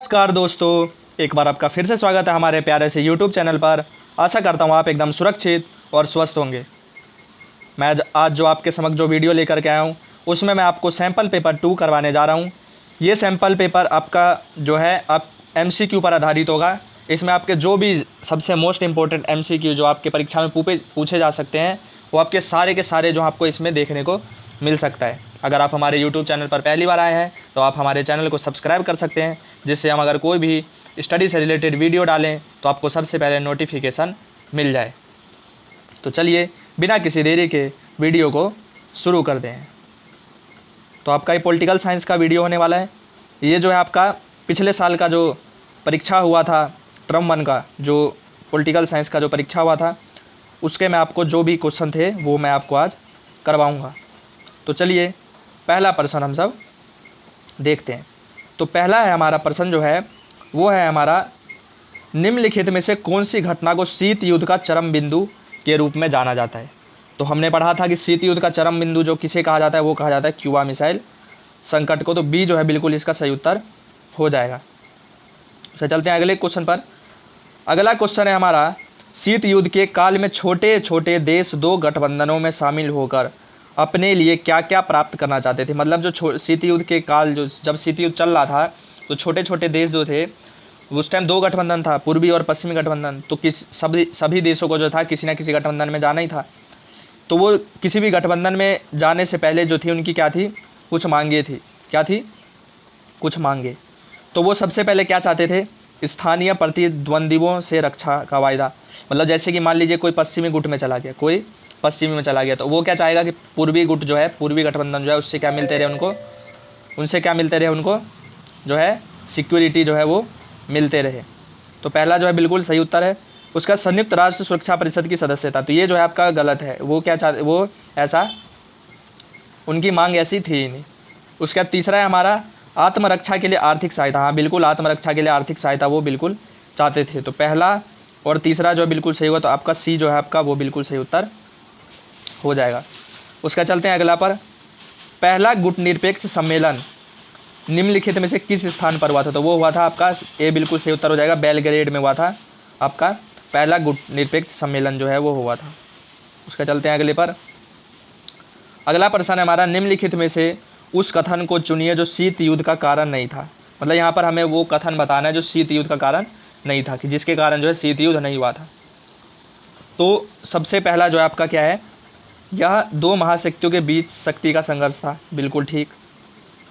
नमस्कार दोस्तों, एक बार आपका फिर से स्वागत है हमारे प्यारे से YouTube चैनल पर। आशा करता हूँ आप एकदम सुरक्षित और स्वस्थ होंगे। मैं आज जो आपके समक्ष जो वीडियो लेकर के आया हूँ उसमें मैं आपको सैम्पल पेपर 2 करवाने जा रहा हूँ। ये सैम्पल पेपर आपका जो है आप MCQ पर आधारित होगा। इसमें आपके जो भी सबसे मोस्ट इम्पोर्टेंट MCQ जो आपके परीक्षा में पूछे जा सकते हैं वो आपके सारे के सारे जो आपको इसमें देखने को मिल सकता है। अगर आप हमारे YouTube चैनल पर पहली बार आए हैं तो आप हमारे चैनल को सब्सक्राइब कर सकते हैं, जिससे हम अगर कोई भी स्टडी से रिलेटेड वीडियो डालें तो आपको सबसे पहले नोटिफिकेशन मिल जाए। तो चलिए बिना किसी देरी के वीडियो को शुरू कर दें। तो आपका ये पॉलिटिकल साइंस का वीडियो होने वाला है। ये जो है आपका पिछले साल का जो परीक्षा हुआ था टर्म 1 का, जो पॉलिटिकल साइंस का जो परीक्षा हुआ था उसके मैं आपको जो भी क्वेश्चन थे वो मैं आपको आज करवाऊँगा। तो चलिए पहला प्रश्न हम सब देखते हैं। तो पहला है हमारा प्रश्न जो है वो है हमारा, निम्नलिखित में से कौन सी घटना को शीत युद्ध का चरम बिंदु के रूप में जाना जाता है। तो हमने पढ़ा था कि शीत युद्ध का चरम बिंदु जो किसे कहा जाता है वो कहा जाता है क्यूबा मिसाइल संकट को। तो बी जो है बिल्कुल इसका सही उत्तर हो जाएगा। तो चलते हैं अगले क्वेश्चन पर। अगला क्वेश्चन है हमारा, शीत युद्ध के काल में छोटे छोटे देश दो गठबंधनों में शामिल होकर अपने लिए क्या क्या प्राप्त करना चाहते थे। मतलब जो शीत युद्ध के काल जब शीत युद्ध चल रहा था तो छोटे छोटे देश जो थे उस टाइम दो गठबंधन था, पूर्वी और पश्चिमी गठबंधन। तो सभी देशों को जो था किसी ना किसी गठबंधन में जाना ही था। तो वो किसी भी गठबंधन में जाने से पहले जो थी उनकी क्या थी, कुछ मांगे थी। क्या थी? कुछ मांगे। तो वो सबसे पहले क्या चाहते थे, स्थानीय प्रतिद्वंद्वियों से रक्षा का वायदा। मतलब जैसे कि मान लीजिए कोई पश्चिमी गुट में चला गया, कोई पश्चिमी में चला गया, तो वो क्या चाहेगा कि पूर्वी गुट जो है, पूर्वी गठबंधन जो है उससे क्या मिलते रहे उनको, उनसे क्या मिलते रहे उनको जो है सिक्योरिटी जो है वो मिलते रहे। तो पहला जो है बिल्कुल सही उत्तर है। उसका संयुक्त राष्ट्र सुरक्षा परिषद की सदस्यता, तो ये जो है आपका गलत है। वो क्या चाहते, वो ऐसा उनकी मांग ऐसी थी ही नहीं। उसका तीसरा है हमारा, आत्मरक्षा के लिए आर्थिक सहायता। हाँ बिल्कुल, आत्मरक्षा के लिए आर्थिक सहायता वो बिल्कुल चाहते थे। तो पहला और तीसरा जो है बिल्कुल सही होगा। तो आपका सी जो है आपका वो बिल्कुल सही उत्तर हो जाएगा। उसका चलते हैं अगला पर। पहला गुट निरपेक्ष सम्मेलन निम्नलिखित में से किस स्थान पर हुआ था। तो वो हुआ था आपका ए बिल्कुल सही उत्तर हो जाएगा, बेलग्रेड में हुआ था आपका पहला गुट निरपेक्ष सम्मेलन जो है वो हुआ था। उसका चलते हैं अगले पर। अगला प्रश्न है हमारा, निम्नलिखित में से उस कथन को चुनिए जो शीत युद्ध का कारण नहीं था। मतलब यहाँ पर हमें वो कथन बताना है जो शीत युद्ध का कारण नहीं था, कि जिसके कारण जो है शीत युद्ध नहीं हुआ था। तो सबसे पहला जो है आपका क्या है, यह दो महाशक्तियों के बीच शक्ति का संघर्ष था। बिल्कुल ठीक,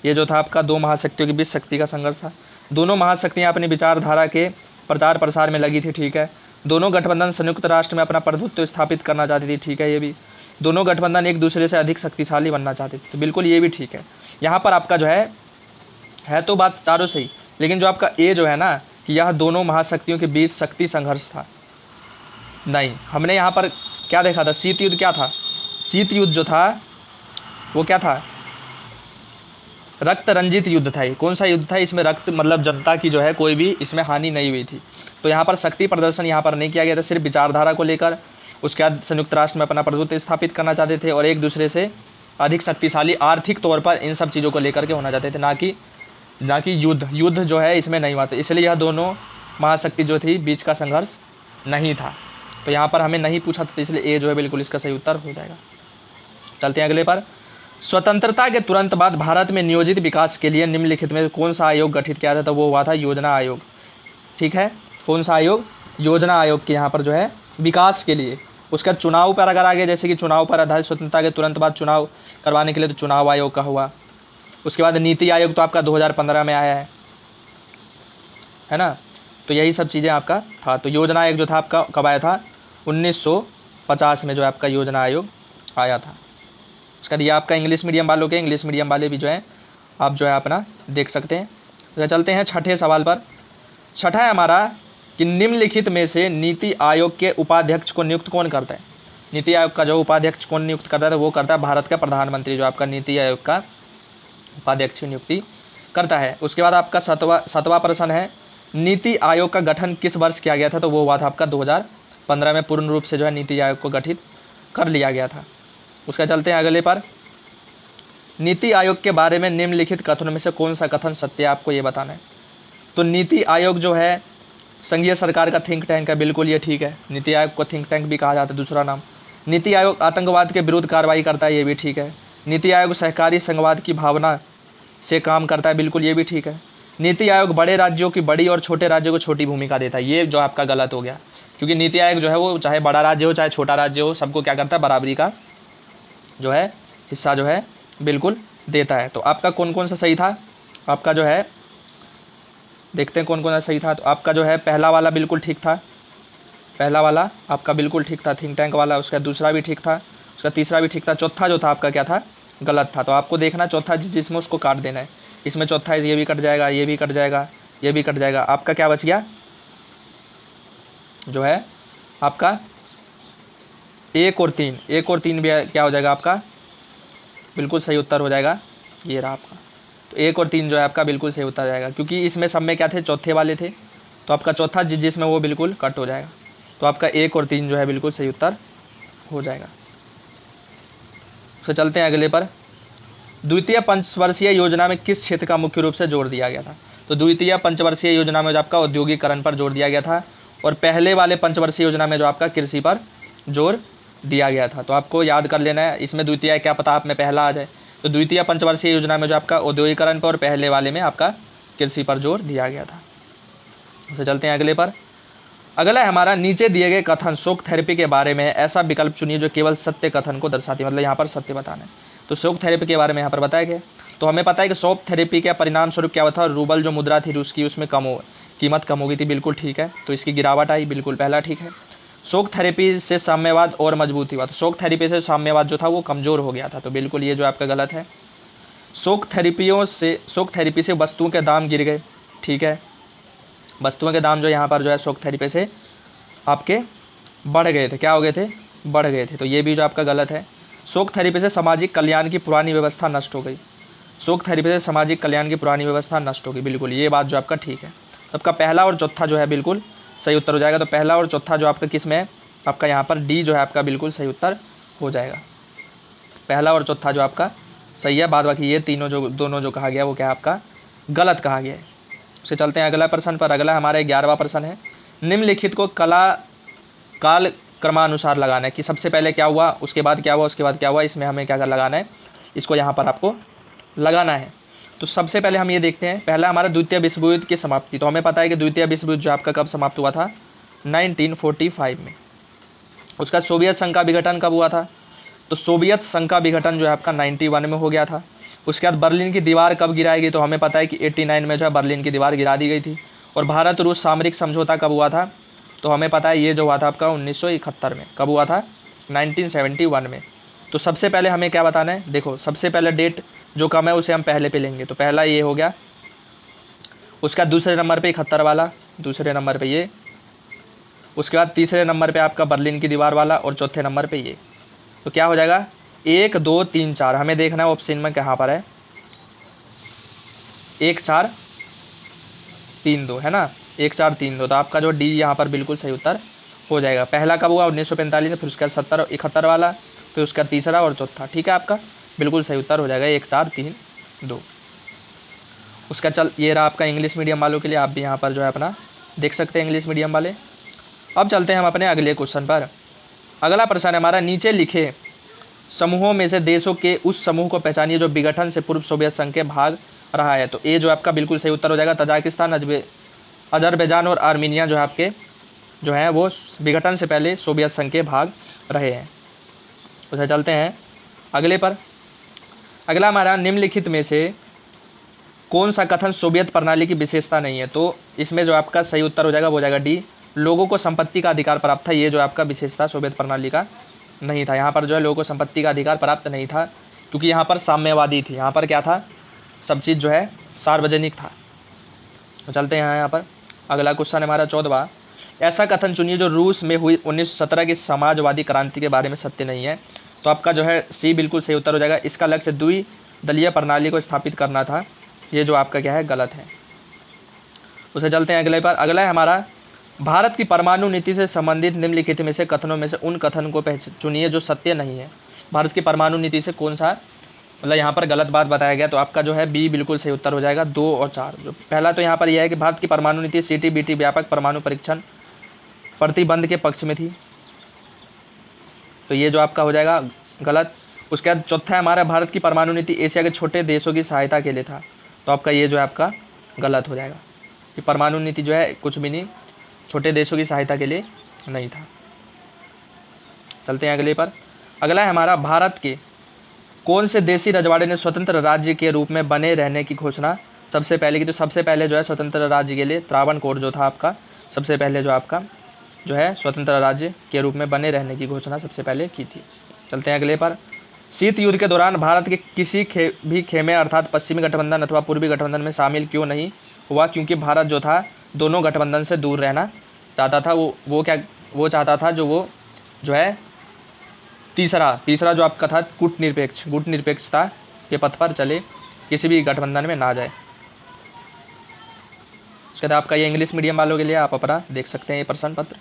ये जो था आपका दो महाशक्तियों के बीच शक्ति का संघर्ष था। दोनों महाशक्तियाँ अपनी विचारधारा के प्रचार प्रसार में लगी थी। ठीक है। दोनों गठबंधन संयुक्त राष्ट्र में अपना प्रभुत्व स्थापित करना चाहती थी। ठीक है, ये भी। दोनों गठबंधन एक दूसरे से अधिक शक्तिशाली बनना चाहते थे। तो बिल्कुल ये भी ठीक है। यहाँ पर आपका जो है तो बात चारों सही, लेकिन जो आपका ए जो है ना कि यह दोनों महाशक्तियों के बीच शक्ति संघर्ष था, नहीं। हमने यहाँ पर क्या देखा था, शीत युद्ध क्या था, शीत युद्ध जो था वो क्या था, रक्त रंजित युद्ध था। ये कौन सा युद्ध था, इसमें रक्त मतलब जनता की जो है कोई भी इसमें हानि नहीं हुई थी। तो यहाँ पर शक्ति प्रदर्शन यहाँ पर नहीं किया गया था, सिर्फ विचारधारा को लेकर। उसके बाद संयुक्त राष्ट्र में अपना प्रभुत्व स्थापित करना चाहते थे और एक दूसरे से अधिक शक्तिशाली आर्थिक तौर पर इन सब चीज़ों को लेकर के होना चाहते थे, ना कि युद्ध जो है इसमें नहीं हुआ था। इसलिए यह दोनों महाशक्ति जो थी बीच का संघर्ष नहीं था। तो यहाँ पर हमें नहीं पूछा था, इसलिए ए जो है बिल्कुल इसका सही उत्तर हो जाएगा। चलते हैं अगले पर। स्वतंत्रता के तुरंत बाद भारत में नियोजित विकास के लिए निम्नलिखित में कौन सा आयोग गठित किया था। तो वो हुआ था योजना आयोग। ठीक है, कौन सा आयोग, योजना आयोग के यहाँ पर जो है विकास के लिए। उसका चुनाव पर अगर आगे, जैसे कि चुनाव पर आधारित स्वतंत्रता के तुरंत बाद चुनाव करवाने के लिए तो चुनाव आयोग का हुआ। उसके बाद नीति आयोग तो आपका 2015 में आया है ना। तो यही सब चीज़ें आपका था। तो योजना आयोग जो था आपका कब आया था, 1950 में जो है आपका योजना आयोग आया था। उसका दिया आपका इंग्लिश मीडियम वालों के, इंग्लिश मीडियम वाले भी जो है आप जो है अपना देख सकते हैं। तो चलते हैं छठे सवाल पर। छठा है हमारा कि निम्नलिखित में से नीति आयोग के उपाध्यक्ष को नियुक्त कौन करता है। नीति आयोग का जो उपाध्यक्ष कौन नियुक्त करता है, तो वो करता है भारत का प्रधानमंत्री, जो आपका नीति आयोग का उपाध्यक्ष की नियुक्ति करता है। उसके बाद आपका सातवां प्रश्न है, नीति आयोग का गठन किस वर्ष किया गया था। तो वो हुआ था आपका 2015 में पूर्ण रूप से जो है नीति आयोग को गठित कर लिया गया था। उसका चलते हैं अगले पर। नीति आयोग के बारे में निम्नलिखित कथनों में से कौन सा कथन सत्य है, आपको ये बताना है। तो नीति आयोग जो है संघीय सरकार का थिंक टैंक है, बिल्कुल ये ठीक है। नीति आयोग को थिंक टैंक भी कहा जाता है, दूसरा नाम। नीति आयोग आतंकवाद के विरुद्ध कार्रवाई करता है, ये भी ठीक है। नीति आयोग सहकारी संघवाद की भावना से काम करता है, बिल्कुल ये भी ठीक है। नीति आयोग बड़े राज्यों की बड़ी और छोटे राज्यों को छोटी भूमिका देता है, ये जो आपका गलत हो गया, क्योंकि नीति आयोग जो है वो चाहे बड़ा राज्य हो चाहे छोटा राज्य हो, सबको क्या करता है, बराबरी का जो है हिस्सा जो है बिल्कुल देता है। तो आपका कौन कौन सा सही था, आपका जो है देखते हैं कौन कौन सा सही था। तो आपका जो है पहला वाला बिल्कुल ठीक था, पहला वाला आपका बिल्कुल ठीक था, थिंक टैंक वाला। उसका दूसरा भी ठीक था, उसका तीसरा भी ठीक था। चौथा जो था आपका क्या था, गलत था। तो आपको देखना चौथा जिसमें उसको काट देना है। इसमें चौथा है, ये भी कट जाएगा, ये भी कट जाएगा, ये भी कट जाएगा। आपका क्या बच गया जो है आपका 1 और 3, 1 और 3 भी क्या हो जाएगा आपका बिल्कुल सही उत्तर हो जाएगा, ये रहा आपका। तो 1 और 3 जो है आपका बिल्कुल सही उत्तर जाएगा, क्योंकि इसमें सब में क्या थे, चौथे वाले थे। तो आपका चौथा जिसमें वो बिल्कुल कट हो जाएगा। तो आपका 1 और 3 जो है बिल्कुल सही उत्तर हो जाएगा। तो चलते हैं अगले पर। द्वितीय पंचवर्षीय योजना में किस क्षेत्र का मुख्य रूप से जोर दिया गया था। तो द्वितीय पंचवर्षीय योजना में जो आपका औद्योगिकरण पर जोर दिया गया था, और पहले वाले पंचवर्षीय योजना में जो आपका कृषि पर जोर दिया गया था। तो आपको याद कर लेना है, इसमें द्वितीय क्या पता आप में पहला आ जाए। तो द्वितीय पंचवर्षीय योजना में जो आपका औद्योगिकरण पर और पहले वाले में आपका कृषि पर जोर दिया गया था। तो चलते हैं अगले पर। अगला है हमारा, नीचे दिए गए कथन शोक थेरेपी के बारे में ऐसा विकल्प चुनिए जो केवल सत्य कथन को दर्शाती है, मतलब यहाँ पर सत्य बताना है। तो शोक थेरेपी के बारे में यहाँ पर बताया गया। तो हमें पता है कि शोक थेरेपी का परिणाम स्वरूप क्या हुआ था, रूबल जो मुद्रा थी रूस की उसमें कीमत कम हो गई थी, बिल्कुल ठीक है। तो इसकी गिरावट आई, बिल्कुल पहला ठीक है। शोक थेरेपी से साम्यवाद और मजबूत हुआ, तो शोक थेरेपी से साम्यवाद जो था वो कमज़ोर हो गया था, तो बिल्कुल ये जो आपका गलत है। शोक थेरेपी से वस्तुओं के दाम गिर गए, ठीक है। वस्तुओं के दाम जो यहाँ पर जो है शोक थेरेपी से आपके बढ़ गए थे, क्या हो गए थे, बढ़ गए थे, तो ये भी जो आपका गलत है। शोक थेरेपी से सामाजिक कल्याण की पुरानी व्यवस्था नष्ट हो गई, शोक थेरेपी से सामाजिक कल्याण की पुरानी व्यवस्था नष्ट हो गई, बिल्कुल ये बात जो आपका ठीक है। तो आपका पहला और चौथा जो है बिल्कुल सही उत्तर हो जाएगा। तो पहला और चौथा जो आपका किस में है, आपका यहाँ पर डी जो है आपका बिल्कुल सही उत्तर हो जाएगा। पहला और चौथा जो आपका सही है, बाद बाकी ये तीनों जो दोनों जो कहा गया वो क्या आपका गलत कहा गया है। उससे चलते हैं अगला प्रश्न पर। अगला हमारा 11वां प्रश्न है, निम्नलिखित को काल क्रमानुसार लगाना है कि सबसे पहले क्या हुआ, उसके बाद क्या हुआ, उसके बाद क्या हुआ, इसमें हमें क्या कर लगाना है, इसको यहाँ पर आपको लगाना है। तो सबसे पहले हम ये देखते हैं, पहला हमारा द्वितीय विश्व युद्ध की समाप्ति। तो हमें पता है कि द्वितीय विश्व युद्ध जो आपका कब समाप्त हुआ था, 1945 में। उसका सोवियत संघ का विघटन कब हुआ था, तो सोवियत संघ का विघटन जो है आपका 91 में हो गया था। उसके बाद बर्लिन की दीवार कब गिराई गई, तो हमें पता है कि 89 में जो है बर्लिन की दीवार गिरा दी गई थी। और भारत रूस सामरिक समझौता कब हुआ था, तो हमें पता है ये जो हुआ था आपका 1971 में। कब हुआ था, 1971 में। तो सबसे पहले हमें क्या बताना है, देखो सबसे पहले डेट जो कम है उसे हम पहले पे लेंगे। तो पहला ये हो गया, उसका दूसरे नंबर पे 71 वाला, दूसरे नंबर पे ये, उसके बाद तीसरे नंबर पे आपका बर्लिन की दीवार वाला, और चौथे नंबर पे ये। तो क्या हो जाएगा 1 2 3 4, हमें देखना है ऑप्शन में कहाँ पर है, 1 4 3 2 है ना, 1 4 3 2। तो आपका जो डी यहाँ पर बिल्कुल सही उत्तर हो जाएगा। पहला कब हुआ 1945 में, फिर उसका 70 71 वाला, फिर उसका तीसरा और चौथा, ठीक है। आपका बिल्कुल सही उत्तर हो जाएगा 1 4 3 2। उसका ये रहा आपका इंग्लिश मीडियम वालों के लिए, आप भी यहाँ पर जो है अपना देख सकते हैं इंग्लिश मीडियम वाले। अब चलते हैं हम अपने अगले क्वेश्चन पर। अगला प्रश्न है हमारा, नीचे लिखे समूहों में से देशों के उस समूह को पहचानिए जो विघटन से पूर्व सोवियत संघ के भाग रहा है। तो ये जो आपका बिल्कुल सही उत्तर हो जाएगा, तजाकिस्तान, अजरबैजान और आर्मीनिया जो है आपके जो हैं वो विघटन से पहले सोवियत संघ के भाग रहे हैं। उसे चलते हैं अगले पर। अगला हमारा, निम्नलिखित में से कौन सा कथन सोवियत प्रणाली की विशेषता नहीं है। तो इसमें जो आपका सही उत्तर हो जाएगा वो हो जाएगा डी, लोगों को संपत्ति का अधिकार प्राप्त था। ये जो आपका विशेषता सोवियत प्रणाली का नहीं था, यहाँ पर जो है लोगों को संपत्ति का अधिकार प्राप्त नहीं था, क्योंकि यहाँ पर साम्यवादी थी, यहाँ पर क्या था, सब चीज़ जो है सार्वजनिक था। तो चलते हैं यहाँ पर अगला क्वेश्चन हमारा 14वां, ऐसा कथन चुनिए जो रूस में हुई 1917 की समाजवादी क्रांति के बारे में सत्य नहीं है। तो आपका जो है सी बिल्कुल सही उत्तर हो जाएगा, इसका लक्ष्य द्विदलीय प्रणाली को स्थापित करना था। ये जो आपका क्या है गलत है। उसे चलते हैं अगले पर। अगला है हमारा, भारत की परमाणु नीति से संबंधित निम्नलिखित में से कथनों में से उन कथन को चुनिए जो सत्य नहीं है। भारत की परमाणु नीति से कौन सा मतलब यहाँ पर गलत बात बताया गया। तो आपका जो है बी बिल्कुल सही उत्तर हो जाएगा। 2 और 4 जो पहला तो यहाँ पर यह है कि भारत की परमाणु नीति CTBT व्यापक परमाणु परीक्षण प्रतिबंध के पक्ष में थी, तो ये जो आपका हो जाएगा गलत। उसके बाद चौथा है हमारा भारत की परमाणु नीति एशिया के छोटे देशों की सहायता के लिए था, तो आपका ये जो है आपका गलत हो जाएगा कि परमाणु नीति जो है कुछ भी नहीं, छोटे देशों की सहायता के लिए नहीं था। चलते हैं अगले पर। अगला है हमारा भारत के कौन से देशी रजवाड़े ने स्वतंत्र राज्य के रूप में बने रहने की घोषणा सबसे पहले की। तो सबसे पहले जो है स्वतंत्र राज्य के लिए त्रावणकोर जो था आपका, सबसे पहले जो आपका जो है स्वतंत्र राज्य के रूप में बने रहने की घोषणा सबसे पहले की थी। चलते हैं अगले पर। शीत युद्ध के दौरान भारत के किसी भी खेमे अर्थात पश्चिमी गठबंधन अथवा पूर्वी गठबंधन में शामिल क्यों नहीं हुआ। क्योंकि भारत जो था दोनों गठबंधन से दूर रहना चाहता था। वो चाहता था जो है तीसरा जो आपका था गुटनिरपेक्षता के पथ पर चले, किसी भी गठबंधन में ना जाए। उसके बाद आपका ये इंग्लिश मीडियम वालों के लिए आप अपना देख सकते हैं ये प्रश्न पत्र।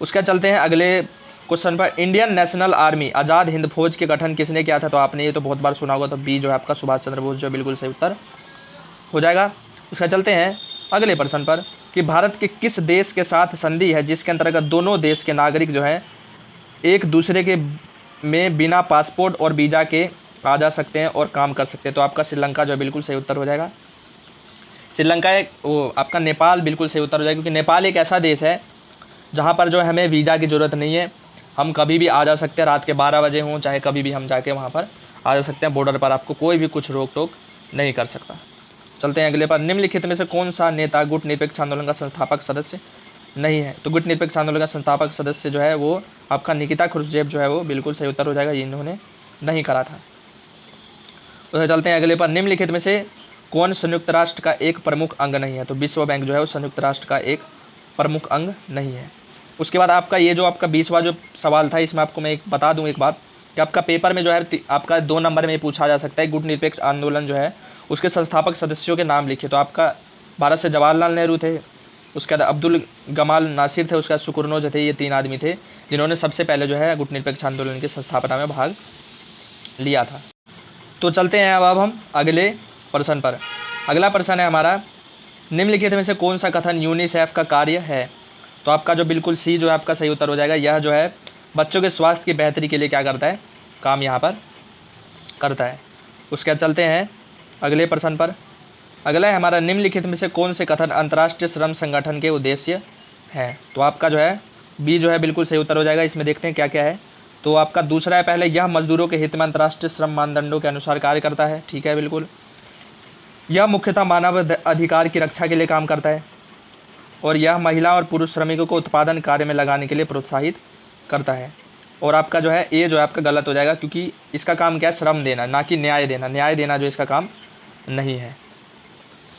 उसके बाद चलते हैं अगले क्वेश्चन पर। Indian national army Azad Hind फौज के गठन किसने किया था। तो आपने ये तो बहुत बार सुना होगा, तो बी जो है आपका सुभाष चंद्र बोस जो बिल्कुल सही उत्तर हो जाएगा। उसका चलते हैं अगले प्रश्न पर कि भारत के किस देश के साथ संधि है जिसके अंतर्गत दोनों देश के नागरिक जो है एक दूसरे के में बिना पासपोर्ट और वीज़ा के आ जा सकते हैं और काम कर सकते हैं। तो आपका श्रीलंका जो है बिल्कुल सही उत्तर हो जाएगा। श्रीलंका आपका नेपाल बिल्कुल सही उत्तर हो जाएगा, क्योंकि नेपाल एक ऐसा देश है जहाँ पर जो है हमें वीज़ा की ज़रूरत नहीं है, हम कभी भी आ जा सकते हैं, रात के 12 बजे हों चाहे कभी भी हम जाके वहाँ पर आ जा सकते हैं। बॉर्डर पर आपको कोई भी कुछ रोक टोक नहीं कर सकता। चलते हैं अगले पर। निम्नलिखित में से कौन सा नेता गुटनिरपेक्ष आंदोलन का संस्थापक सदस्य नहीं है। तो गुटनिरपेक्ष आंदोलन का संस्थापक सदस्य जो है वो आपका निकिता क्रुश्चेव जो है वो बिल्कुल सही उत्तर हो जाएगा, ये इन्होंने नहीं करा था। तो चलते हैं अगले पर। निम्नलिखित में से कौन संयुक्त राष्ट्र का एक प्रमुख अंग नहीं है। तो विश्व बैंक जो है वो संयुक्त राष्ट्र का एक प्रमुख अंग नहीं है। उसके बाद आपका ये जो आपका 20वां जो सवाल था, इसमें आपको मैं एक बता दूं एक बात कि आपका पेपर में जो है आपका 2 नंबर में पूछा जा सकता है गुटनिरपेक्ष आंदोलन जो है उसके संस्थापक सदस्यों के नाम लिखे। तो आपका भारत से जवाहरलाल नेहरू थे, उसके बाद अब्दुल गमाल नासिर थे, उसके बाद सुकुरनो जो थे, ये 3 आदमी थे जिन्होंने सबसे पहले जो है गुटनिरपेक्ष आंदोलन की संस्थापना में भाग लिया था। तो चलते हैं अब हम अगले प्रश्न पर। अगला प्रश्न है हमारा, निम्नलिखित में से कौन सा कथन यूनिसेफ का कार्य है। तो आपका जो बिल्कुल सी जो है आपका सही उत्तर हो जाएगा। यह जो है बच्चों के स्वास्थ्य की बेहतरी के लिए क्या करता है, काम यहाँ पर करता है। उसके बाद चलते हैं अगले प्रश्न पर। अगला है हमारा, निम्नलिखित में से कौन से कथन अंतर्राष्ट्रीय श्रम संगठन के उद्देश्य है। तो आपका जो है बी जो है बिल्कुल सही उत्तर हो जाएगा। इसमें देखते हैं क्या क्या है। तो आपका दूसरा है पहले, यह मजदूरों के हित में अंतर्राष्ट्रीय श्रम मानदंडों के अनुसार कार्य करता है, ठीक है बिल्कुल। यह मुख्यतः मानव अधिकार की रक्षा के लिए काम करता है, और यह महिला और पुरुष श्रमिकों को उत्पादन कार्य में लगाने के लिए प्रोत्साहित करता है। और आपका जो है ये जो है आपका गलत हो जाएगा, क्योंकि इसका काम क्या है, श्रम देना, ना कि न्याय देना। न्याय देना जो इसका काम नहीं है।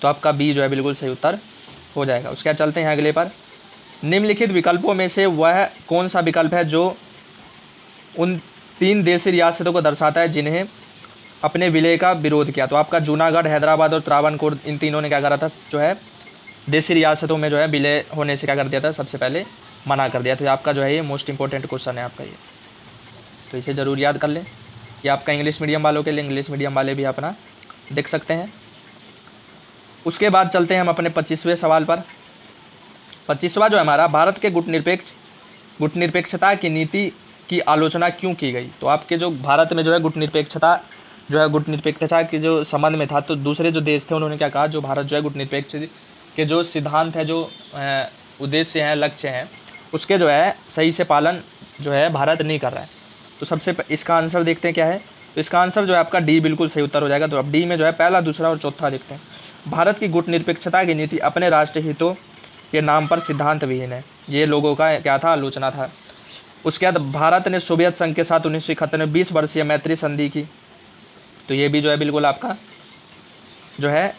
तो आपका बी जो है बिल्कुल सही उत्तर हो जाएगा। उसके बाद चलते हैं अगले पर। निम्नलिखित विकल्पों में से वह कौन सा विकल्प है जो उन 3 देशी रियासतों को दर्शाता है जिन्हें अपने विलय का विरोध किया। तो आपका जूनागढ़, हैदराबाद और त्रावणकोर, इन तीनों ने क्या करा था, जो है देशी रियासतों में जो है विलय होने से क्या कर दिया था, सबसे पहले मना कर दिया। तो आपका जो है ये मोस्ट इंपॉर्टेंट क्वेश्चन है आपका ये, तो इसे ज़रूर याद कर लें। ये आपका इंग्लिश मीडियम वालों के लिए, इंग्लिश मीडियम वाले भी अपना देख सकते हैं। उसके बाद चलते हैं हम अपने 25वें सवाल पर। 25वां जो है हमारा, भारत के गुटनिरपेक्षता की नीति की आलोचना क्यों की गई। तो आपके जो भारत में जो है गुटनिरपेक्षता के जो संबंध में था, तो दूसरे जो देश थे उन्होंने क्या कहा, जो भारत जो है गुटनिरपेक्ष के जो सिद्धांत है, जो उद्देश्य हैं, लक्ष्य हैं, उसके जो है सही से पालन जो है भारत नहीं कर रहा है। तो सबसे इसका आंसर देखते हैं क्या है। तो इसका आंसर जो है आपका डी बिल्कुल सही उत्तर हो जाएगा। तो अब डी में जो है पहला, दूसरा और चौथा देखते हैं। भारत की गुटनिरपेक्षता की नीति अपने राष्ट्रीय हितों के नाम पर सिद्धांत विहीन है, ये लोगों का क्या था, आलोचना था। उसके बाद भारत ने सोवियत संघ के साथ 1971 में 20 वर्षीय मैत्री संधि की। तो ये भी जो है बिल्कुल आपका जो है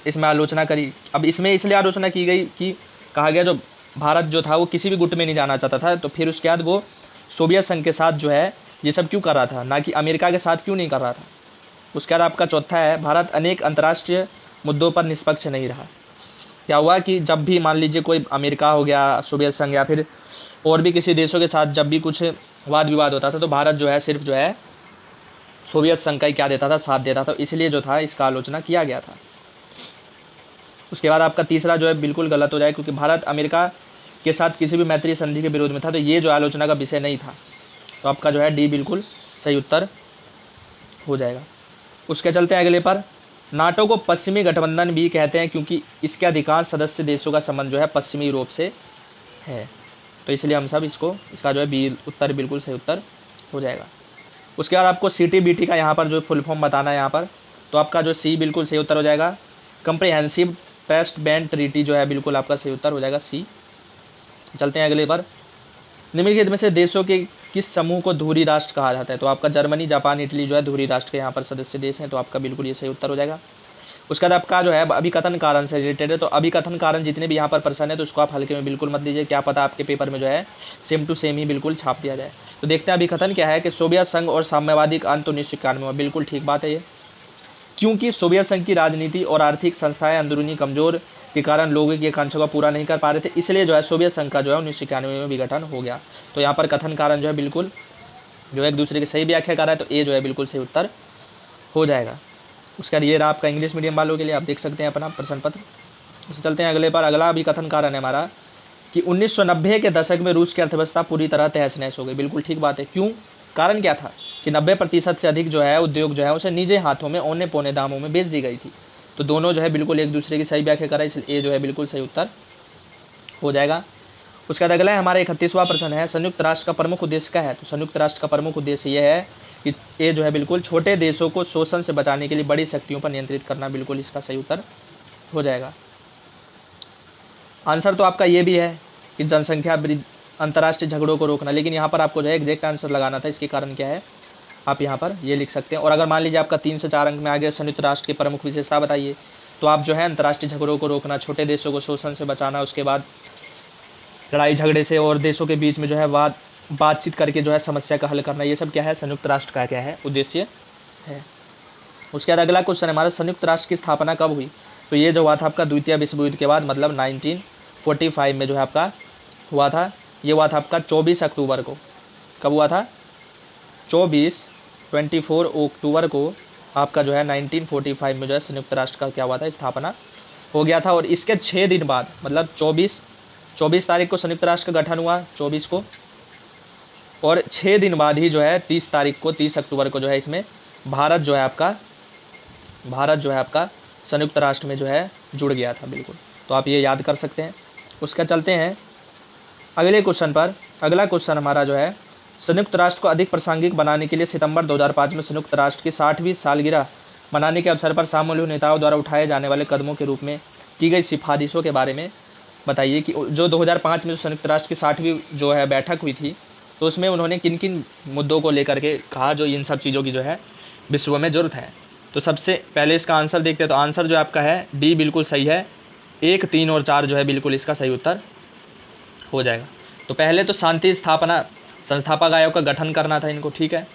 इसमें आलोचना करी। अब इसमें इसलिए आलोचना की गई कि कहा गया जो भारत जो था वो किसी भी गुट में नहीं जाना चाहता था, तो फिर उसके बाद वो सोवियत संघ के साथ जो है ये सब क्यों कर रहा था, ना कि अमेरिका के साथ क्यों नहीं कर रहा था। उसके बाद आपका चौथा है, भारत अनेक अंतर्राष्ट्रीय मुद्दों पर निष्पक्ष नहीं रहा। क्या हुआ कि जब भी मान लीजिए कोई अमेरिका हो गया, सोवियत संघ या फिर और भी किसी देशों के साथ जब भी कुछ वाद विवाद होता था, तो भारत जो है सिर्फ जो है सोवियत संघ का ही क्या देता था, साथ देता था, इसलिए जो था इसका आलोचना किया गया था। उसके बाद आपका तीसरा जो है बिल्कुल गलत हो जाएगा, क्योंकि भारत अमेरिका के साथ किसी भी मैत्री संधि के विरोध में था, तो ये जो आलोचना का विषय नहीं था। तो आपका जो है डी बिल्कुल सही उत्तर हो जाएगा। उसके चलते हैं अगले पर। नाटो को पश्चिमी गठबंधन भी कहते हैं क्योंकि इसके अधिकांश सदस्य देशों का संबंध जो है पश्चिमी यूरोप से है, तो इसलिए हम सब इसका जो है बी उत्तर बिल्कुल सही उत्तर हो जाएगा। उसके बाद आपको CTBT का यहाँ पर जो फुल फॉर्म बताना है यहाँ पर, तो आपका जो सी बिल्कुल सही उत्तर हो जाएगा। कंप्रिहेंसिव टेस्ट बैंड ट्रीटी जो है बिल्कुल आपका सही उत्तर हो जाएगा सी। चलते हैं अगले पर। निम्नलिखित में से देशों के किस समूह को धुरी राष्ट्र कहा जाता है, तो आपका जर्मनी, जापान, इटली जो है धुरी राष्ट्र के यहाँ पर सदस्य देश हैं, तो आपका बिल्कुल ये सही उत्तर हो जाएगा। उसके बाद आपका जो है अभिकथन कारण से रिलेटेड है, तो अभिकथन कारण जितने भी यहाँ पर प्रश्न है तो उसको आप हल्के में बिल्कुल मत लीजिए, क्या पता आपके पेपर में जो है सेम टू सेम ही बिल्कुल छाप दिया जाए। तो देखते हैं अभिकथन क्या है कि सोवियत संघ और साम्यवादी का अंत 1991 में, बिल्कुल ठीक बात है ये, क्योंकि सोवियत संघ की राजनीति और आर्थिक संस्थाएं अंदरूनी कमजोर के कारण लोगों की आकांक्षा को पूरा नहीं कर पा रहे थे, इसलिए जो है सोवियत संघ का जो है 1991 में विघटन हो गया। तो यहाँ पर कथन कारण जो है बिल्कुल जो एक दूसरे की सही व्याख्या कर रहा है, तो ए जो है बिल्कुल सही उत्तर हो जाएगा। उसका ये रहा आपका इंग्लिश मीडियम वालों के लिए, आप देख सकते हैं अपना प्रश्न पत्र। उससे चलते हैं अगले पर। अगला भी कथन कारण है हमारा कि 1990 के दशक में रूस की अर्थव्यवस्था पूरी तरह तहस नहस हो गई। बिल्कुल ठीक बात है। क्यों? कारण क्या था कि 90% से अधिक जो है उद्योग जो है उसे निजी हाथों में औने पौने दामों में बेच दी गई थी। तो दोनों जो है बिल्कुल एक दूसरे की सही व्याख्या करा, इसलिए ए जो है बिल्कुल सही उत्तर हो जाएगा। उसका अगला है हमारा 31वां प्रश्न है, संयुक्त राष्ट्र का प्रमुख उद्देश्य क्या है? तो संयुक्त राष्ट्र का प्रमुख उद्देश्य यह है कि ये जो है बिल्कुल छोटे देशों को शोषण से बचाने के लिए बड़ी शक्तियों पर नियंत्रित करना, बिल्कुल इसका सही उत्तर हो जाएगा। आंसर तो आपका ये भी है कि जनसंख्या वृद्धि, अंतर्राष्ट्रीय झगड़ों को रोकना, लेकिन यहाँ पर आपको जो है एग्जैक्ट आंसर लगाना था, इसके कारण क्या है आप यहाँ पर ये लिख सकते हैं। और अगर मान लीजिए आपका 3 से 4 अंक में आ गया संयुक्त राष्ट्र की प्रमुख विशेषता बताइए, तो आप जो है अंतर्राष्ट्रीय झगड़ों को रोकना, छोटे देशों को शोषण से बचाना, उसके बाद लड़ाई झगड़े से और देशों के बीच में जो है बातचीत करके जो है समस्या का हल करना, ये सब क्या है संयुक्त राष्ट्र का क्या है उद्देश्य है। उसके बाद अगला क्वेश्चन हमारा, संयुक्त राष्ट्र की स्थापना कब हुई? तो ये जो हुआ था आपका द्वितीय विश्व युद्ध के बाद, मतलब 1945 में जो है आपका हुआ था। ये हुआ था आपका 24 अक्टूबर को। कब हुआ था? 24 अक्टूबर को आपका जो है 1945 में जो है संयुक्त राष्ट्र का क्या हुआ था, स्थापना हो गया था। और इसके 6 दिन बाद, मतलब 24 तारीख को संयुक्त राष्ट्र का गठन हुआ 24 को, और 6 दिन बाद ही जो है 30 अक्टूबर को जो है इसमें भारत जो है आपका संयुक्त राष्ट्र में जो है जुड़ गया था। बिल्कुल, तो आप ये याद कर सकते हैं। उसका चलते हैं अगले क्वेश्चन पर। अगला क्वेश्चन हमारा जो है, संयुक्त राष्ट्र को अधिक प्रासंगिक बनाने के लिए सितंबर 2005 में संयुक्त राष्ट्र की 60वीं सालगिरह मनाने के अवसर पर शामिल नेताओं द्वारा उठाए जाने वाले कदमों के रूप में की गई सिफारिशों के बारे में बताइए। कि जो 2005 में जो संयुक्त राष्ट्र की 60वीं जो है बैठक हुई थी, तो उसमें उन्होंने किन किन मुद्दों को लेकर के कहा जो इन सब चीज़ों की जो है विश्व में ज़रूरत है। तो सबसे पहले इसका आंसर देखते हैं। तो आंसर जो आपका है डी बिल्कुल सही है, 1, 3 और 4 जो है बिल्कुल इसका सही उत्तर हो जाएगा। तो पहले तो शांति स्थापना संस्थापक आयोग का गठन करना था इनको, ठीक है।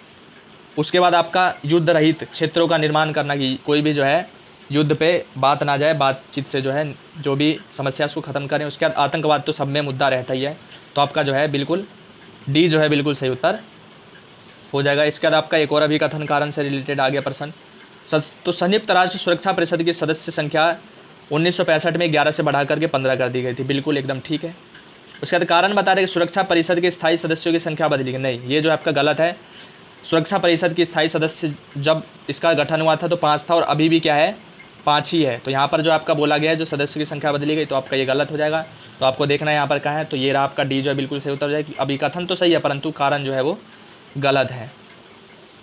उसके बाद आपका युद्ध रहित क्षेत्रों का निर्माण करना, कि कोई भी जो है युद्ध पे बात ना जाए, बातचीत से जो है जो भी समस्या उसको ख़त्म करें। उसके बाद आतंकवाद तो सब में मुद्दा रहता ही है, तो आपका जो है बिल्कुल डी जो है बिल्कुल सही उत्तर हो जाएगा। इसके बाद आपका एक और अभिकथन कारण से रिलेटेड आ गया प्रश्न। तो संयुक्त राष्ट्र सुरक्षा परिषद की सदस्य संख्या 1965 में 11 से बढ़ा करके 15 कर दी गई थी, बिल्कुल एकदम ठीक है। उसके बाद कारण बता रहे कि सुरक्षा परिषद के स्थायी सदस्यों की संख्या बदली गई, नहीं, ये जो आपका गलत है। सुरक्षा परिषद की स्थायी सदस्य जब इसका गठन हुआ था तो 5 था, और अभी भी क्या है 5 ही है। तो यहाँ पर जो आपका बोला गया है जो सदस्यों की संख्या बदली गई, तो आपका ये गलत हो जाएगा। तो आपको देखना है यहाँ पर कहाँ है, तो ये रहा आपका डी जो है बिल्कुल सही उत्तर हो जाएगा। अभिकथन तो सही है परंतु कारण जो है वो गलत है,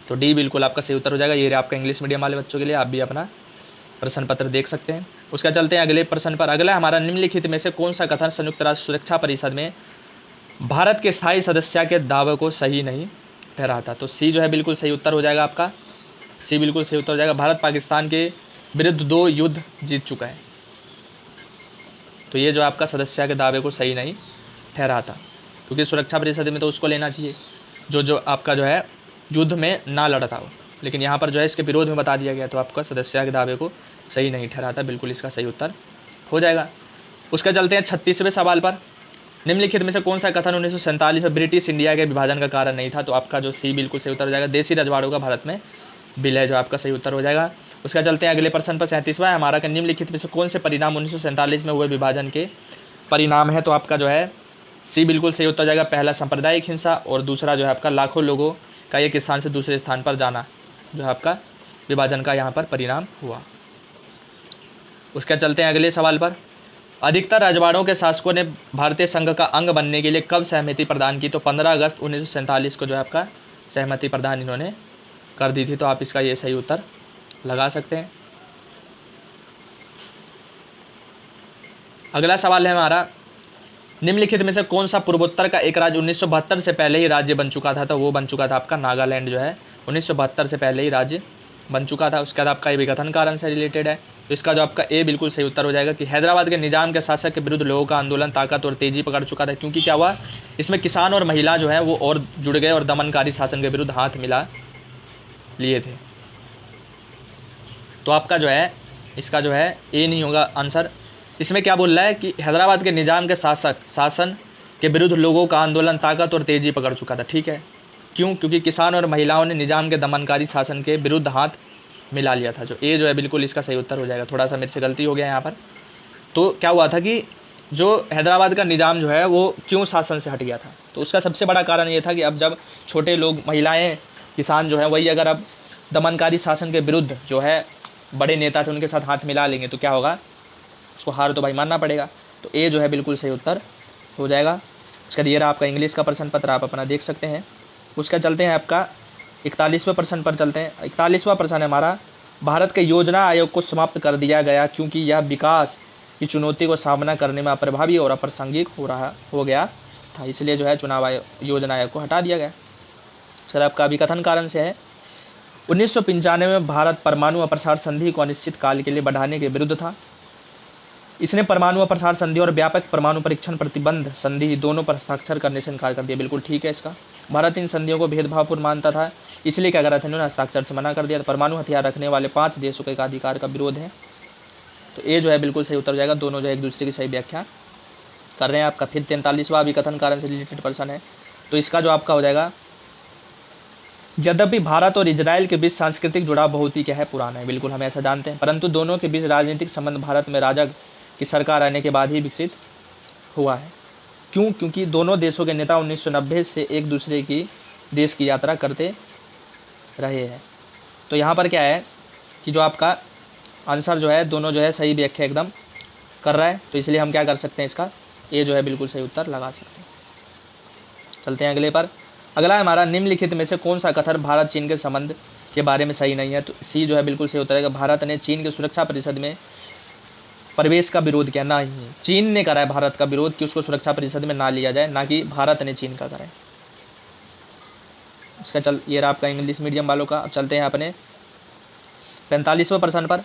तो डी बिल्कुल आपका सही उत्तर हो जाएगा। ये रहा आपका इंग्लिश मीडियम वाले बच्चों के लिए, आप भी अपना प्रश्न पत्र देख सकते हैं। उसका चलते हैं अगले प्रश्न पर। अगला हमारा, निम्नलिखित में से कौन सा कथन संयुक्त राष्ट्र सुरक्षा परिषद में भारत के स्थायी सदस्य के दावे को सही नहीं ठहराता? तो सी जो है बिल्कुल सही उत्तर हो जाएगा आपका, सी बिल्कुल सही उत्तर हो जाएगा। भारत पाकिस्तान के विरुद्ध 2 युद्ध जीत चुका है, तो ये जो आपका सदस्य के दावे को सही नहीं ठहराता, क्योंकि सुरक्षा परिषद में तो उसको लेना चाहिए जो आपका जो है युद्ध में ना लड़ता हो, लेकिन यहाँ पर जो है इसके विरोध में बता दिया गया, तो आपका सदस्य के दावे को सही नहीं ठहराता, बिल्कुल इसका सही उत्तर हो जाएगा। उसका चलते हैं 36वें सवाल पर। निम्नलिखित में से कौन सा कथन 1947 में ब्रिटिश इंडिया के विभाजन का कारण नहीं था? तो आपका जो सी बिल्कुल सही उत्तर हो जाएगा। देसी रजवाड़ों का भारत में बिल है जो आपका सही उत्तर हो जाएगा। उसका चलते हैं अगले प्रश्न पर। 37वां है हमारा, निम्नलिखित में से कौन से परिणाम 1947 में हुए विभाजन के परिणाम है? तो आपका जो है सी बिल्कुल सही उत्तर हो जाएगा। पहला सांप्रदायिक हिंसा और दूसरा जो है आपका लाखों लोगों का एक स्थान से दूसरे स्थान पर जाना, जो है आपका विभाजन का यहाँ पर परिणाम हुआ। उसका चलते हैं अगले सवाल पर। अधिकतर रजवाड़ों के शासकों ने भारतीय संघ का अंग बनने के लिए कब सहमति प्रदान की? तो 15 अगस्त 1947 को जो है आपका सहमति प्रदान इन्होंने कर दी थी। तो आप इसका ये सही उत्तर लगा सकते हैं। अगला सवाल है हमारा, निम्नलिखित में से कौन सा पूर्वोत्तर का एक राज्य 1972 से पहले ही राज्य बन चुका था? तो वो बन चुका था आपका नागालैंड, जो है 1972 से पहले ही राज्य बन चुका था। उसके बाद आपका ये विघटन कारण से रिलेटेड है। तो इसका जो आपका ए बिल्कुल सही उत्तर हो जाएगा कि हैदराबाद के निजाम के शासक के विरुद्ध लोगों का आंदोलन ताकत और तेजी पकड़ चुका था, क्योंकि क्या हुआ, इसमें किसान और महिला जो है वो और जुड़ गए और दमनकारी शासन के विरुद्ध हाथ मिला लिए थे। तो आपका जो है इसका जो है ए नहीं होगा आंसर। इसमें क्या बोल रहा है कि हैदराबाद के निजाम के शासन के विरुद्ध लोगों का आंदोलन ताकत और तेजी पकड़ चुका था। ठीक है, क्यों? क्योंकि किसान और महिलाओं ने निजाम के दमनकारी शासन के विरुद्ध हाथ मिला लिया था। जो ए जो है बिल्कुल इसका सही उत्तर हो जाएगा। थोड़ा सा मेरे से गलती हो गया यहाँ पर। तो क्या हुआ था कि जो हैदराबाद का निजाम जो है वो क्यों शासन से हट गया था? तो उसका सबसे बड़ा कारण ये था कि अब जब छोटे लोग, महिलाएं, किसान जो है वही अगर अब दमनकारी शासन के विरुद्ध जो है बड़े नेता थे उनके साथ हाथ मिला लेंगे तो क्या होगा, उसको हार तो भाई मानना पड़ेगा। तो ए जो है बिल्कुल सही उत्तर हो जाएगा। उसका ये रहा आपका इंग्लिश का प्रश्न पत्र, आप अपना देख सकते हैं। उसका चलते हैं आपका 41वें प्रश्न पर चलते हैं। 41वां प्रश्न है हमारा, भारत के योजना आयोग को समाप्त कर दिया गया क्योंकि यह विकास की चुनौती को सामना करने में अप्रभावी और अप्रासंगिक हो गया था, इसलिए जो है योजना आयोग को हटा दिया गया। सर आपका विकथन कारण से है। 1995 में भारत परमाणु अप्रसार संधि को अनिश्चित काल के लिए बढ़ाने के विरुद्ध था। इसने परमाणु अप्रसार संधि और व्यापक परमाणु परीक्षण प्रतिबंध संधि दोनों पर हस्ताक्षर करने से इनकार कर दिया। बिल्कुल ठीक है इसका। भारत इन संधियों को भेदभावपूर्ण मानता था, इसलिए क्या करा था, इन्होंने हस्ताक्षर से मना कर दिया। परमाणु हथियार रखने वाले 5 देशों के अधिकार का विरोध है। तो ये जो है बिल्कुल सही उत्तर हो जाएगा। दोनों जो है एक दूसरे की सही व्याख्या कर रहे हैं। आपका फिर 43वां विकथन कारण से रिलेटेड प्रश्न है। तो इसका जो आपका हो जाएगा, यद्यपि भारत और इजराइल के बीच सांस्कृतिक जुड़ाव बहुत ही क्या है, पुराना है। बिल्कुल हम ऐसा जानते हैं, परंतु दोनों के बीच राजनीतिक संबंध भारत में राजग की सरकार आने के बाद ही विकसित हुआ है। क्यों? क्योंकि दोनों देशों के नेता 1990 से एक दूसरे की देश की यात्रा करते रहे हैं। तो यहाँ पर क्या है कि जो आपका आंसर जो है दोनों जो है सही व्याख्या एकदम कर रहा है। तो इसलिए हम क्या कर सकते हैं, इसका ये जो है बिल्कुल सही उत्तर लगा सकते हैं। चलते हैं अगले पर। अगला है हमारा, निम्नलिखित में से कौन सा कथन भारत चीन के संबंध के बारे में सही नहीं है? तो सी जो है बिल्कुल सही उत्तर है। भारत ने चीन के सुरक्षा परिषद में प्रवेश का विरोध किया, ना ही चीन ने करा है भारत का विरोध कि उसको सुरक्षा परिषद में ना लिया जाए, ना कि भारत ने चीन का करा है। इसका ये रहा आपका इंग्लिश मीडियम वालों का। अब चलते हैं अपने 45वें प्रश्न पर।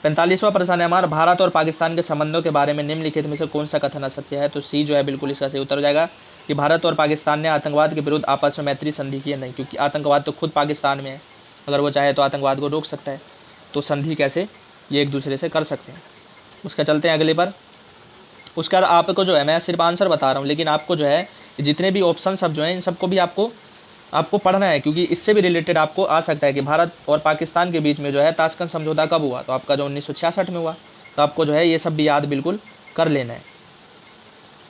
45वां प्रश्न है हमारा, भारत और पाकिस्तान के संबंधों के बारे में निम्नलिखित में से कौन सा कथन असत्य है? तो सी जो है बिल्कुल इसका सही उत्तर हो जाएगा कि भारत और पाकिस्तान ने आतंकवाद के विरुद्ध आपस में मैत्री संधि की है। नहीं, क्योंकि आतंकवाद तो खुद पाकिस्तान में है, अगर वो चाहे तो आतंकवाद को रोक सकता है, तो संधि कैसे ये एक दूसरे से कर सकते हैं। उसका चलते हैं अगले पर। उसका आपको जो है, मैं सिर्फ आंसर बता रहा हूँ, लेकिन आपको जो है जितने भी ऑप्शन सब जो हैं इन सबको भी आपको पढ़ना है, क्योंकि इससे भी रिलेटेड आपको आ सकता है कि भारत और पाकिस्तान के बीच में जो है ताशकंद समझौता कब हुआ? तो आपका जो 1966 में हुआ। तो आपको जो है ये सब भी याद बिल्कुल कर लेना है।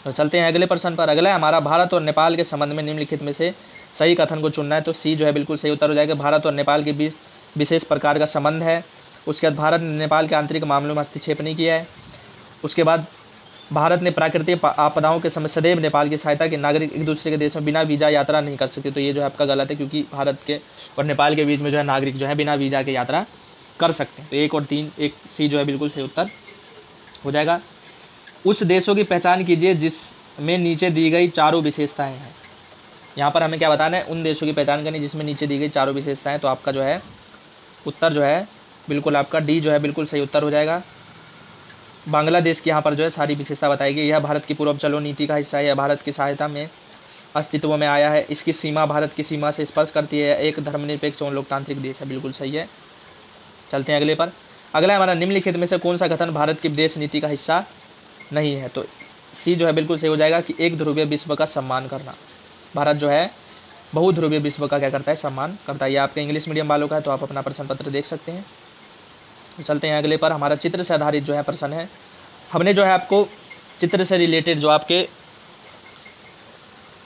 तो चलते हैं अगले प्रश्न पर। अगला है हमारा, भारत और नेपाल के संबंध में निम्नलिखित में से सही कथन को चुनना है। तो सी जो है बिल्कुल सही उत्तर हो जाएगा। भारत और नेपाल के बीच विशेष प्रकार का संबंध है। उसके बाद भारत ने नेपाल के आंतरिक मामलों में हस्तक्षेप नहीं किया है। उसके बाद भारत ने प्राकृतिक आपदाओं के समय सदैव नेपाल की सहायता के नागरिक एक दूसरे के देश में बिना वीज़ा यात्रा नहीं कर सकते। तो ये जो है आपका गलत है, क्योंकि भारत के और नेपाल के बीच में जो है नागरिक जो है बिना वीज़ा के यात्रा कर सकते हैं। तो 1 और 3, एक सी जो है बिल्कुल सही उत्तर हो जाएगा। उस देशों की पहचान कीजिए जिसमें नीचे दी गई चारों विशेषताएँ हैं। यहाँ पर हमें क्या बताना है, उन देशों की पहचान करनी जिसमें नीचे दी गई चारों विशेषताएँ। तो आपका जो है उत्तर जो है बिल्कुल आपका डी जो है बिल्कुल सही उत्तर हो जाएगा। बांग्लादेश की यहाँ पर जो है सारी विशेषता बताएगी। यह भारत की पूर्व चलो नीति का हिस्सा है। यह भारत की सहायता में अस्तित्व में आया है। इसकी सीमा भारत की सीमा से स्पर्श करती है। एक धर्मनिरपेक्ष और लोकतांत्रिक देश है। बिल्कुल सही है। चलते हैं अगले पर। अगला हमारा, निम्नलिखित में से कौन सा कथन भारत की विदेश नीति का हिस्सा नहीं है? तो सी जो है बिल्कुल सही हो जाएगा कि एक ध्रुवीय विश्व का सम्मान करना। भारत जो है बहुध्रुवीय विश्व का क्या करता है, सम्मान करता है। ये आपके इंग्लिश मीडियम वालों का है, तो आप अपना प्रश्न पत्र देख सकते हैं। तो चलते हैं अगले पर। हमारा चित्र से आधारित जो है प्रश्न है। हमने जो है आपको चित्र से रिलेटेड जो आपके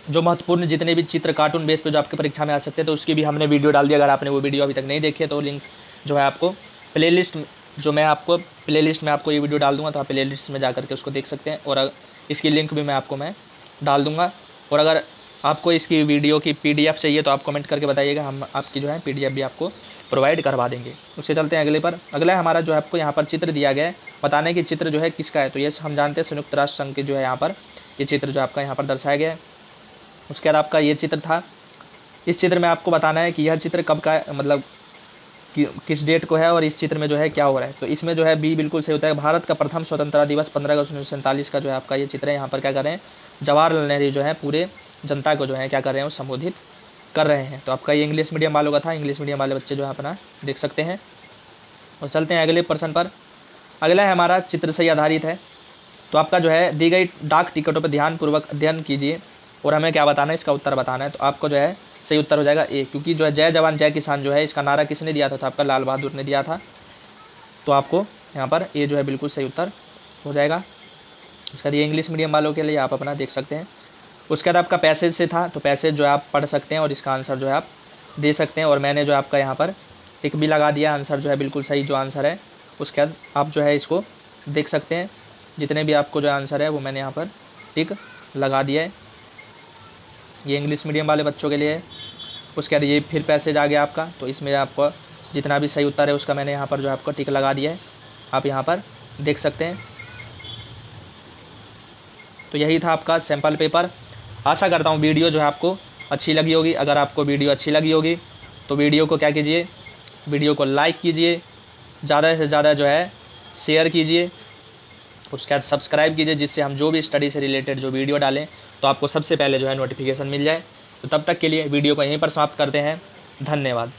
जो महत्वपूर्ण जितने भी चित्र कार्टून बेस पे जो आपके परीक्षा में आ सकते हैं, तो उसकी भी हमने वीडियो डाल दिया। अगर आपने वो वीडियो अभी तक नहीं देखी है तो लिंक जो है आपको प्लेलिस्ट मैं आपको प्लेलिस्ट में आपको ये वीडियो डाल दूंगा, तो आप प्लेलिस्ट में जा करके उसको देख सकते हैं। और इसकी लिंक भी मैं डाल दूंगा। और अगर आपको इसकी वीडियो की PDF चाहिए तो आप कमेंट करके बताइएगा, हम आपकी जो है PDF भी आपको प्रोवाइड करवा देंगे। उससे चलते हैं अगले पर। अगला हमारा जो है आपको यहाँ पर चित्र दिया गया है, बताना है कि चित्र जो है किसका है। तो ये हम जानते हैं संयुक्त राष्ट्र संघ के जो है यहाँ पर ये चित्र जो आपका यहाँ पर दर्शाया गया है। उसके बाद आपका ये चित्र था। इस चित्र में आपको बताना है कि यह चित्र कब का है, मतलब किस डेट को है, और इस चित्र में जो है क्या हो रहा है। तो इसमें जो है बी बिल्कुल सही होता है। भारत का प्रथम स्वतंत्रता दिवस 15 अगस्त 1947 का जो है आपका ये चित्र है। यहाँ पर क्या कर रहे हैं, जवाहरलाल नेहरू जो है पूरे जनता को जो है क्या कर रहे हैं, वो संबोधित कर रहे हैं। तो आपका ये इंग्लिश मीडियम वालों का था। इंग्लिश मीडियम वाले बच्चे जो है अपना देख सकते हैं। और चलते हैं अगले प्रश्न पर। अगला है हमारा चित्र से आधारित है। तो आपका जो है दी गई डाक टिकटों पर ध्यानपूर्वक अध्ययन कीजिए और हमें क्या बताना है, इसका उत्तर बताना है। तो आपको जो है सही उत्तर हो जाएगा ए, क्योंकि जो है जय जवान जय किसान जो है इसका नारा किसने दिया था, तो आपका लाल बहादुर ने दिया था। तो आपको यहाँ पर ए जो है बिल्कुल सही उत्तर हो जाएगा। उसके बाद ये इंग्लिश मीडियम वालों के लिए आप अपना देख सकते हैं। उसके बाद आपका पैसेज से था, तो पैसेज जो है आप पढ़ सकते हैं और इसका आंसर जो है आप दे सकते हैं। और मैंने जो आपका यहाँ पर टिक भी लगा दिया, आंसर जो है बिल्कुल सही जो आंसर है। उसके बाद आप जो है इसको देख सकते हैं, जितने भी आपको जो आंसर है वो मैंने यहाँ पर टिक लगा दिया है। ये इंग्लिश मीडियम वाले बच्चों के लिए है। उसके बाद ये फिर पैसेज आ गया आपका, तो इसमें आपको जितना भी सही उत्तर है उसका मैंने यहाँ पर जो आपको टिक लगा दिया है, आप यहाँ पर देख सकते हैं। तो यही था आपका सैम्पल पेपर। आशा करता हूँ वीडियो जो है आपको अच्छी लगी होगी। अगर आपको वीडियो अच्छी लगी होगी तो वीडियो को क्या कीजिए, वीडियो को लाइक कीजिए, ज़्यादा से ज़्यादा जो है शेयर कीजिए, उसके बाद सब्सक्राइब कीजिए, जिससे हम जो भी स्टडी से रिलेटेड जो वीडियो डालें तो आपको सबसे पहले जो है नोटिफिकेशन मिल जाए। तो तब तक के लिए वीडियो को यहीं पर समाप्त करते हैं। धन्यवाद।